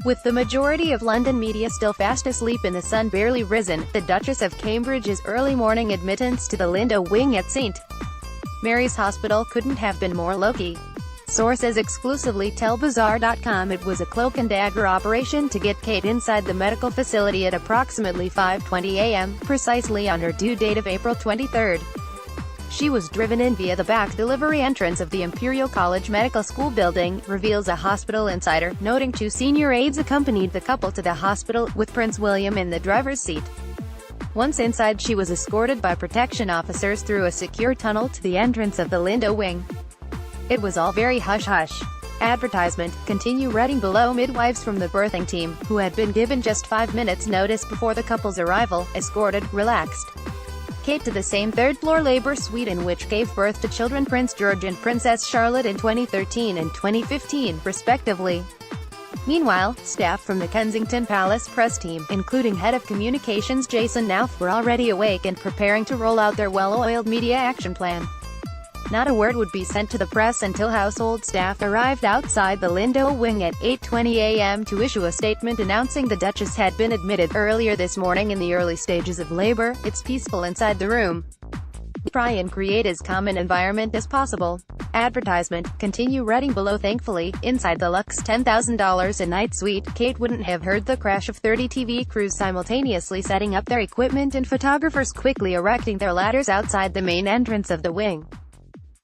With the majority of London media still fast asleep and the sun barely risen, the Duchess of Cambridge's early morning admittance to the Lindo Wing at St. Mary's Hospital couldn't have been more low-key. Sources exclusively tell Bazaar.com it was a cloak-and-dagger operation to get Kate inside the medical facility at approximately 5:20 a.m., precisely on her due date of April 23. She was driven in via the back delivery entrance of the Imperial College Medical School building, reveals a hospital insider, noting 2 senior aides accompanied the couple to the hospital, with Prince William in the driver's seat. Once inside, she was escorted by protection officers through a secure tunnel to the entrance of the Lindo Wing. It was all very hush-hush. Advertisement. Continue reading below. Midwives from the birthing team, who had been given just 5 minutes notice before the couple's arrival, escorted, relaxed, Kate to the same third-floor labor suite in which gave birth to children Prince George and Princess Charlotte in 2013 and 2015, respectively. Meanwhile, staff from the Kensington Palace press team, including head of communications Jason Nauf, were already awake and preparing to roll out their well-oiled media action plan. Not a word would be sent to the press until household staff arrived outside the Lindo Wing at 8:20 a.m. to issue a statement announcing the Duchess had been admitted earlier this morning in the early stages of labor. It's peaceful inside the room. Try and create as calm an environment as possible. Advertisement. Continue reading below. Thankfully, inside the luxe $10,000 a night suite, Kate wouldn't have heard the crash of 30 TV crews simultaneously setting up their equipment and photographers quickly erecting their ladders outside the main entrance of the wing.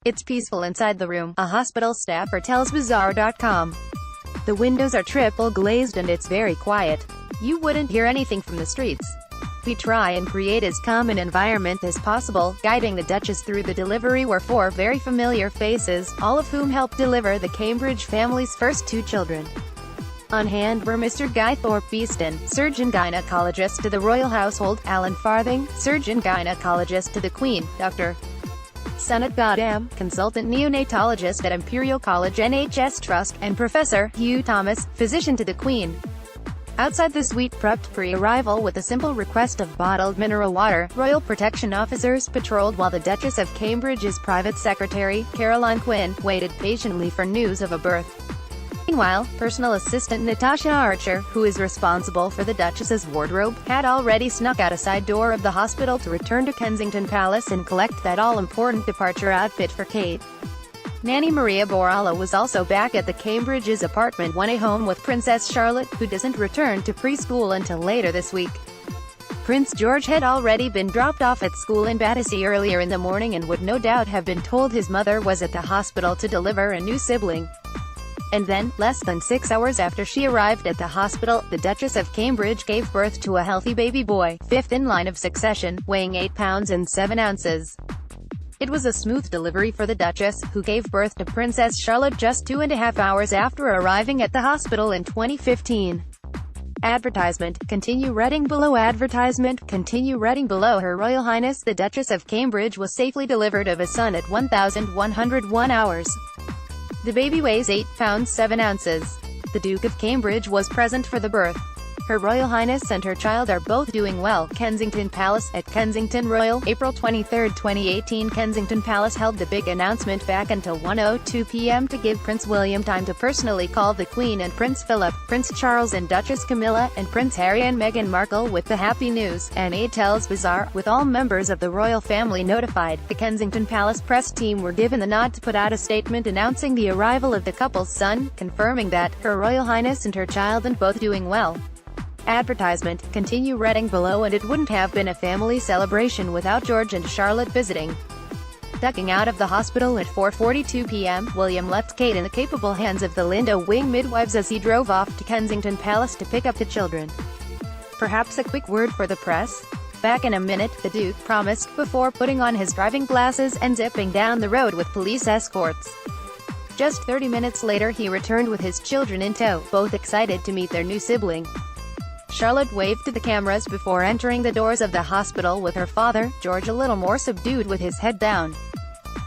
It's peaceful inside the room, a hospital staffer tells Bazaar.com. The windows are triple glazed and it's very quiet. You wouldn't hear anything from the streets. We try and create as calm an environment as possible. Guiding the Duchess through the delivery were 4 very familiar faces, all of whom helped deliver the Cambridge family's first 2 children. On hand were Mr. Guy Thorpe Beeston, surgeon-gynecologist to the royal household, Alan Farthing, surgeon-gynecologist to the Queen, Dr. Sunit Goddam, consultant neonatologist at Imperial College NHS Trust, and Professor Hugh Thomas, physician to the Queen. Outside the suite prepped pre-arrival with a simple request of bottled mineral water, royal protection officers patrolled while the Duchess of Cambridge's private secretary, Caroline Quinn, waited patiently for news of a birth. Meanwhile, personal assistant Natasha Archer, who is responsible for the Duchess's wardrobe, had already snuck out a side door of the hospital to return to Kensington Palace and collect that all-important departure outfit for Kate. Nanny Maria Borala was also back at the Cambridge's apartment when a home with Princess Charlotte, who doesn't return to preschool until later this week. Prince George had already been dropped off at school in Battersea earlier in the morning and would no doubt have been told his mother was at the hospital to deliver a new sibling. And then, less than 6 hours after she arrived at the hospital, the Duchess of Cambridge gave birth to a healthy baby boy, 5th in line of succession, weighing 8 pounds and 7 ounces. It was a smooth delivery for the Duchess, who gave birth to Princess Charlotte just 2.5 hours after arriving at the hospital in 2015. Advertisement. Continue reading below. Advertisement. Continue reading below. Her Royal Highness the Duchess of Cambridge was safely delivered of a son at 1,101 hours. The baby weighs 8 pounds 7 ounces. The Duke of Cambridge was present for the birth. Her Royal Highness and her child are both doing well. Kensington Palace, at Kensington Royal, April 23, 2018. Kensington Palace held the big announcement back until 1:02 p.m. to give Prince William time to personally call the Queen and Prince Philip, Prince Charles and Duchess Camilla, and Prince Harry and Meghan Markle with the happy news. An aide tells Bazaar, with all members of the royal family notified, the Kensington Palace press team were given the nod to put out a statement announcing the arrival of the couple's son, confirming that, Her Royal Highness and her child and both doing well. Advertisement. Continue reading below. And it wouldn't have been a family celebration without George and Charlotte visiting. Ducking out of the hospital at 4:42 p.m., William left Kate in the capable hands of the Lindo Wing midwives as he drove off to Kensington Palace to pick up the children. Perhaps a quick word for the press? Back in a minute, the Duke promised, before putting on his driving glasses and zipping down the road with police escorts. Just 30 minutes later he returned with his children in tow, both excited to meet their new sibling. Charlotte waved to the cameras before entering the doors of the hospital with her father, George a little more subdued with his head down.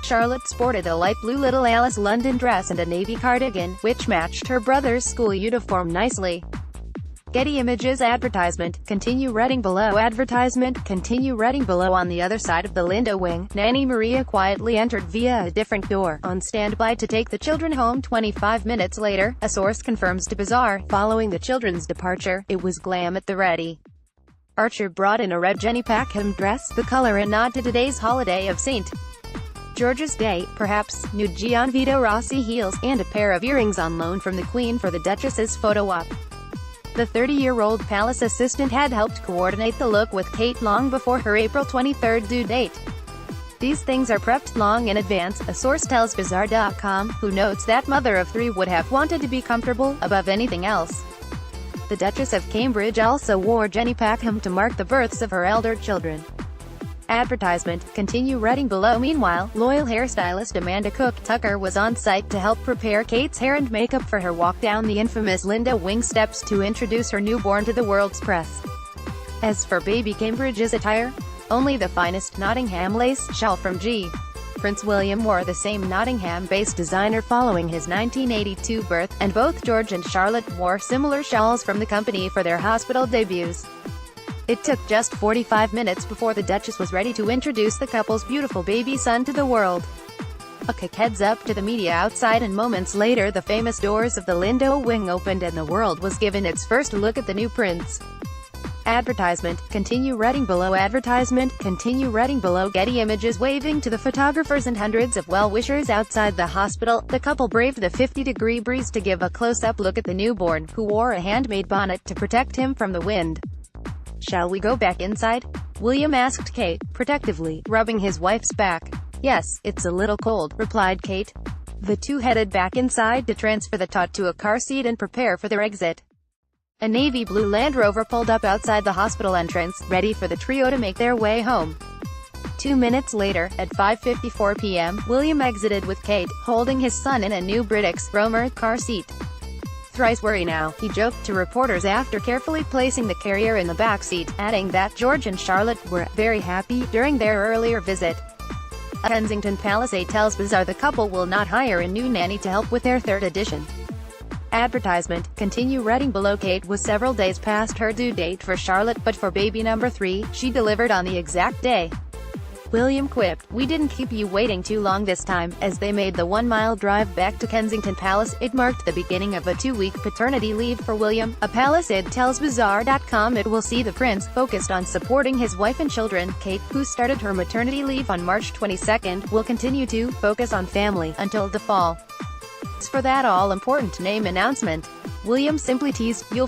Charlotte sported a light blue Little Alice London dress and a navy cardigan, which matched her brother's school uniform nicely. Getty Images advertisement. Continue reading below. Advertisement. Continue reading below. On the other side of the Lindo Wing, Nanny Maria quietly entered via a different door, on standby to take the children home. 25 minutes later, a source confirms to Bazaar, following the children's departure, it was glam at the ready. Archer brought in a red Jenny Packham dress, the color a nod to today's holiday of St. George's Day, perhaps, new Gian Vito Rossi heels, and a pair of earrings on loan from the Queen for the Duchess's photo op. The 30-year-old palace assistant had helped coordinate the look with Kate long before her April 23 due date. These things are prepped long in advance, a source tells Bazaar.com, who notes that mother of three would have wanted to be comfortable, above anything else. The Duchess of Cambridge also wore Jenny Packham to mark the births of her elder children. Advertisement. Continue reading below. Meanwhile, loyal hairstylist Amanda Cook Tucker was on site to help prepare Kate's hair and makeup for her walk down the infamous Lindo Wing steps to introduce her newborn to the world's press. As for baby Cambridge's attire, only the finest Nottingham lace shawl from G. Prince William wore the same Nottingham-based designer following his 1982 birth, and both George and Charlotte wore similar shawls from the company for their hospital debuts. It took just 45 minutes before the Duchess was ready to introduce the couple's beautiful baby son to the world. A quick heads up to the media outside, and moments later the famous doors of the Lindo Wing opened and the world was given its first look at the new prince. Advertisement. Continue reading below. Advertisement. Continue reading below. Getty Images waving to the photographers and hundreds of well-wishers outside the hospital, the couple braved the 50-degree breeze to give a close-up look at the newborn, who wore a handmade bonnet to protect him from the wind. "Shall we go back inside?" William asked Kate, protectively, rubbing his wife's back. "Yes, it's a little cold," replied Kate. The two headed back inside to transfer the tot to a car seat and prepare for their exit. A navy blue Land Rover pulled up outside the hospital entrance, ready for the trio to make their way home. 2 minutes later, at 5:54 p.m., William exited with Kate, holding his son in a new Britax Romer car seat. "Thrice worry now," he joked to reporters after carefully placing the carrier in the back seat, adding that George and Charlotte were very happy during their earlier visit. A Kensington Palace aide tells Bazaar the couple will not hire a new nanny to help with their third edition. Advertisement. Continue reading below. Kate was several days past her due date for Charlotte, but for baby number 3, she delivered on the exact day. William quipped, "We didn't keep you waiting too long this time." As they made the 1-mile drive back to Kensington Palace, it marked the beginning of a 2-week paternity leave for William. A palace aide tells Bazaar.com it will see the prince focused on supporting his wife and children. Kate, who started her maternity leave on March 22, will continue to focus on family until the fall. As for that all-important name announcement, William simply teased, "You'll